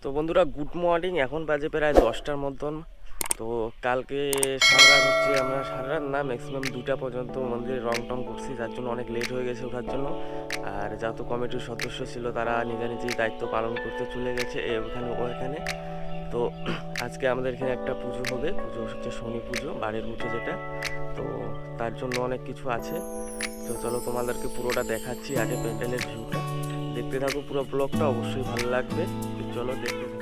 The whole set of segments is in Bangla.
তো বন্ধুরা গুড মর্নিং, এখন বাজে প্রায় 10টার মতন। তো কালকে সারা রাত হচ্ছে, আমরা সারা রাত না ম্যাক্সিমাম 2টা পর্যন্ত মন্দিরে রং টং করছি, যার জন্য অনেক লেট হয়ে গেছে ওঠার জন্য। আর যত কমিটির সদস্য ছিল তারা নিজেই দায়িত্ব পালন করতে চলে গেছে ওখানে। তো আজকে আমাদের এখানে একটা পুজো হবে, পুজো হচ্ছে শনি পুজো, বাড়ির পুজো যেটা। তো তার জন্য অনেক কিছু আছে। তো চলো তোমাদেরকে পুরোটা দেখাচ্ছি, আগে প্যান্ডেলের ভিউটা দেখতে থাকো, পুরো ব্লগটা অবশ্যই ভালো লাগবে। চলো দেখতে থাকো।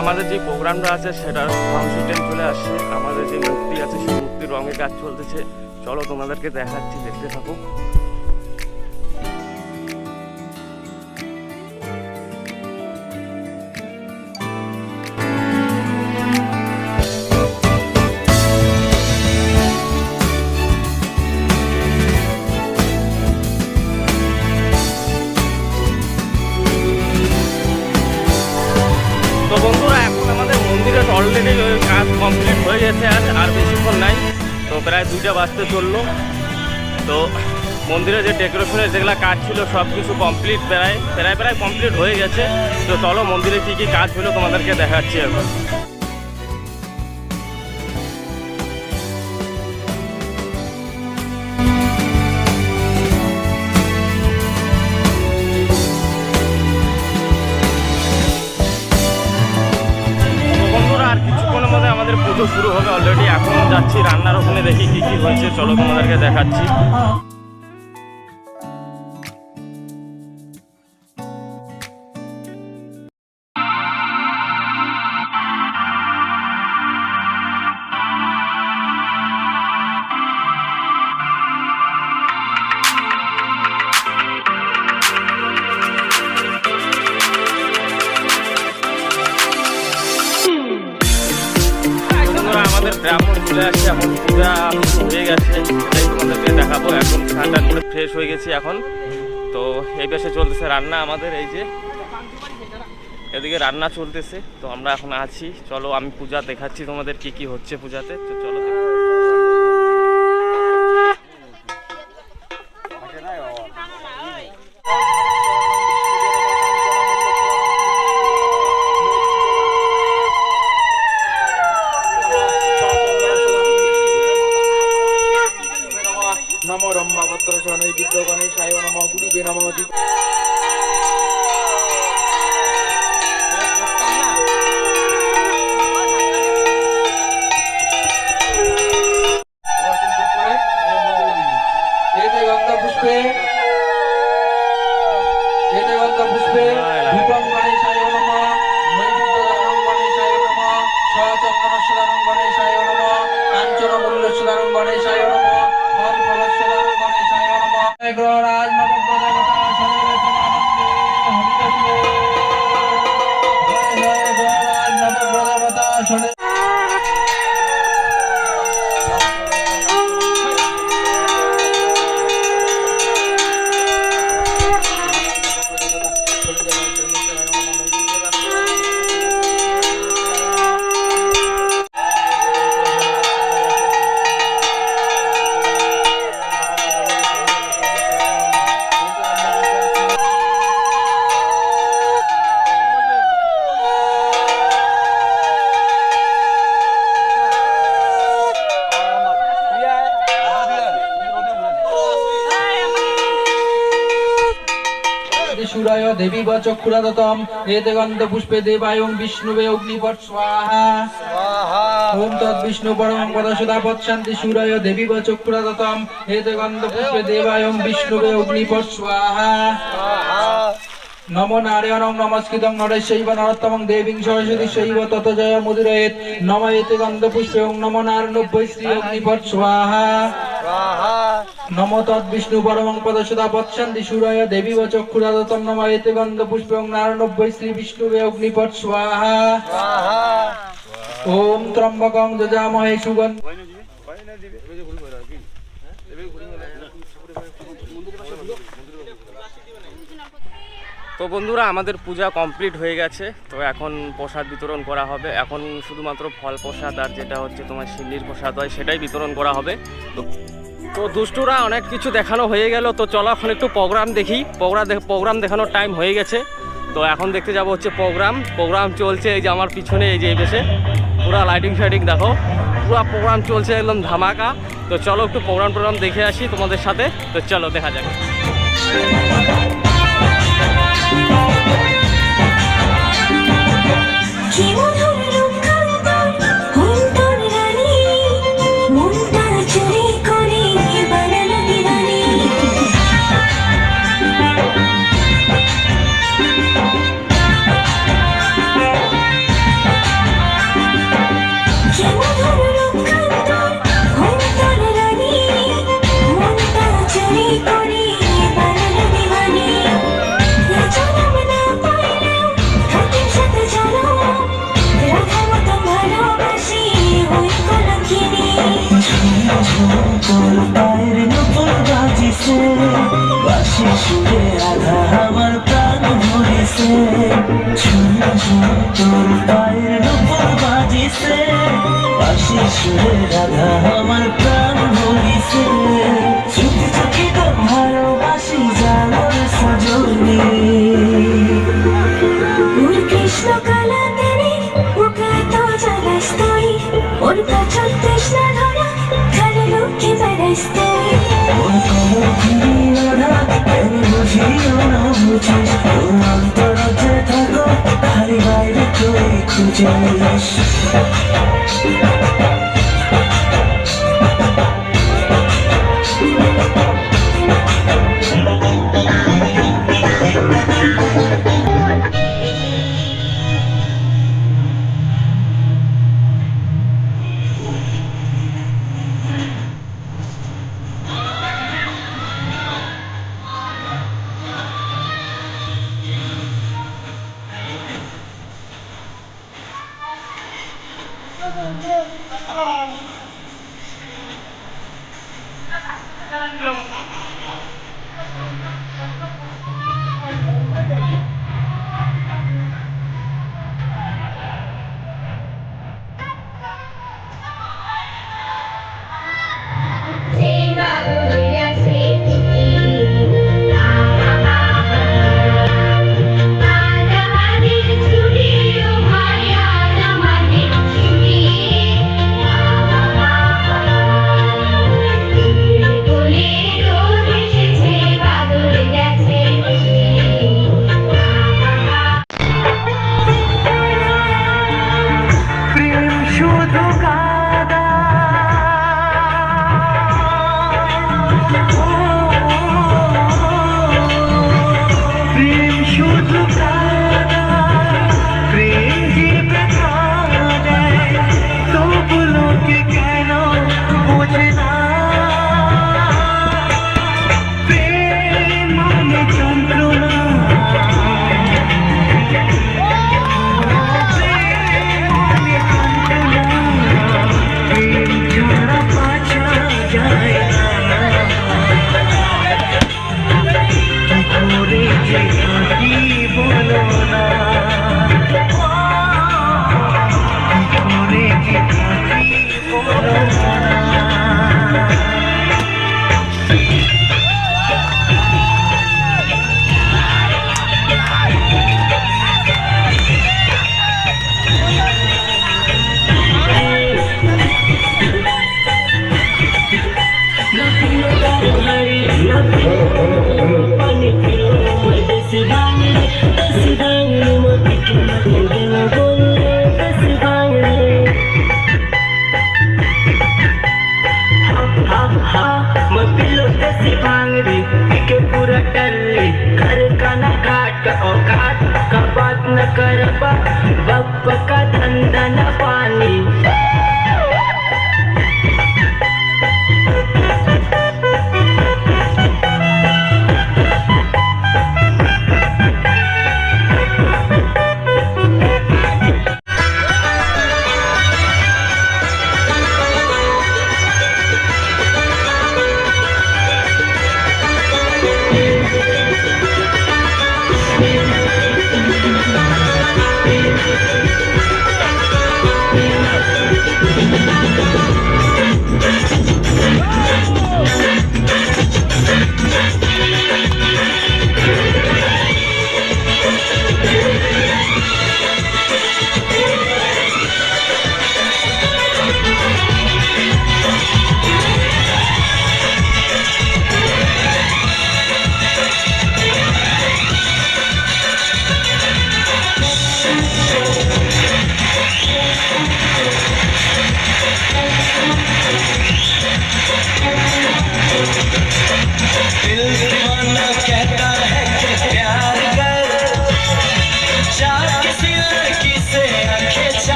আমাদের যে প্রোগ্রামটা আছে সেটার ফাংশন চলে আসছে, আমাদের যে মূর্তি আছে সেই মূর্তির রঙের কাজ চলতেছে। চলো তোমাদেরকে দেখাচ্ছি, দেখতে থাকো। তো বন্ধুরা এখন আমাদের মন্দিরে অলরেডি কাজ কমপ্লিট হয়ে গেছে, আর বেশিক্ষণ নাই। তো প্রায় 2টা বাজতে চললো। তো মন্দিরে যে ডেকোরেশনের যেগুলো কাজ ছিল সব কিছু কমপ্লিট, প্রায় কমপ্লিট হয়ে গেছে। তো চলো মন্দিরে কী কী কাজ হলো তোমাদেরকে দেখাচ্ছি এখন। আমাদের পুজো শুরু হবে অলরেডি, এখন যাচ্ছি রান্নার ওখানে, দেখি কি কি হয়েছে, চলো তোমাদেরকে দেখাচ্ছি। আমাদের ব্রাহ্মণ চলে আসছে, এখন পূজা হয়ে গেছে, তাই তোমাদেরকে দেখাবো। এখন ঠান্ডা করে ফ্রেশ হয়ে গেছি এখন। তো এই পাশে চলতেছে রান্না আমাদের, এই যে এদিকে রান্না চলতেছে। তো আমরা এখন আছি, চলো আমি পূজা দেখাচ্ছি তোমাদের কি কি হচ্ছে পূজাতে। তো চলো नमो ब्रह्मवत्र शनै विद्य गणेशाय नमः गुरुवे नमः। पुष्पे धूपं गणेशाय नमः, नैवेद्यदानं गणेशाय नमः, सचन्दनस्वदानं गणेशाय नमः, काञ्चनमूल्यस्वदानं गणेशाय नमः, फलफलस्वदानं गणेशाय नमः। ग्रहराज नवप्रजापता शरणानन्दे हरिकथे, जय जय ग्रहराज नवप्रजापता शरण। सूराय देवी व चक्षुरादतम एते गंध पुष्पे देवायं विष्णुवे अग्निपट स्वाहा। ओम तत् विष्णु परमं पद सदा पश्यन्ति सूराय देवी व चक्षुरादतम एते गंध पुष्पे देवायं विष्णुवे अग्निपट स्वाहा। नमो नारायणं नमस्कृतं नरैश्चैव नरोत्तमं देवीं सरस्वतीं ततो जय मुदिरेत्। नमो एते गंध पुष्पे नमो नारायणाय श्री अग्निपट स्वाहा। नमो तत् विष्णु परमं पद सदा पश्यन्ति सूराय देवी व चक्षुरादतम नमो एते गंध पुष्पे नारायणाय श्री विष्णुवे अग्निपट स्वाहा। ओम त्र्यंबकं यजामहे सुगन्धि। তো বন্ধুরা, আমাদের পূজা কমপ্লিট হয়ে গেছে। তো এখন প্রসাদ বিতরণ করা হবে। এখন শুধুমাত্র ফল প্রসাদ আর যেটা হচ্ছে তোমার সিন্নির প্রসাদ হয় সেটাই বিতরণ করা হবে। তো দুষ্টুরা অনেক কিছু দেখানো হয়ে গেল। তো চলো এখন একটু প্রোগ্রাম দেখি। প্রোগ্রাম দেখানোর টাইম হয়ে গেছে। তো এখন দেখতে যাব হচ্ছে প্রোগ্রাম চলছে। এই যে আমার পিছনে এই যে বেশে পুরো লাইটিং ফাইটিং দেখো, পুরো প্রোগ্রাম চলছে একদম ধামাকা। তো চলো একটু প্রোগ্রাম দেখে আসি তোমাদের সাথে। তো চলো দেখা যাক। রাধা আমার প্রাণ ভরিছে, চোখে চোখে তো ভালোবাসি জানার সজনী। কৃষ্ণ কালা তেরে মুখে তো জানাস তুই, ওর কাছে তৃষ্ণা ধরা খালি লক্ষ্মী বেড়াস তুই। ওর কোনো ফিরি রাধা কেন বুঝিও না বুঝিস, তোর অন্তরাজ্যে থাকো খালি বাইরে তুই খুঁজিস।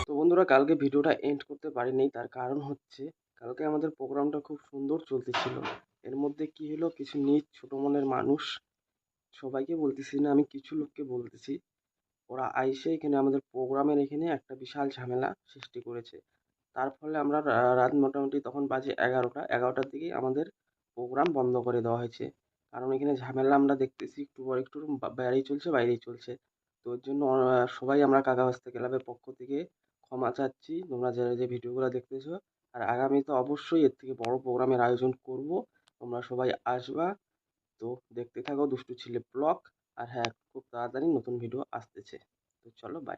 তো বন্ধুরা, কালকে ভিডিওটা এন্ড করতে পারিনি, তার কারণ হচ্ছে কালকে আমাদের প্রোগ্রামটা খুব সুন্দর চলতেছিল। এর মধ্যে কি হলো, কিছু নিজ ছোট মনের মানুষ, সবাইকে বলতেছি না, আমি কিছু লোককে বলতেছি, ওরা আইসে এখানে আমাদের প্রোগ্রামের এখানে একটা বিশাল ঝামেলা সৃষ্টি করেছে। তার ফলে আমরা রাত মোটামুটি তখন বাজে 11টার দিকেই আমাদের প্রোগ্রাম বন্ধ করে দেওয়া হয়েছে। কারণ এখানে ঝামেলা আমরা দেখতেছি একটু পর একটু বাইরেই চলছে। তো ওর জন্য সবাই আমরা কাকাবাস্তা ক্লাবের পক্ষ থেকে ক্ষমা চাচ্ছি, তোমরা যারা যে ভিডিওগুলো দেখতেছো। আর আগামীতে অবশ্যই এর থেকে বড় প্রোগ্রামের আয়োজন করব, তোমরা সবাই আসবা। তো দেখতে থাকো দুষ্টু ছেলে ব্লগ। আর হ্যাঁ, খুব তাড়াতাড়ি নতুন ভিডিও আসতেছে। তো চলো, বাই।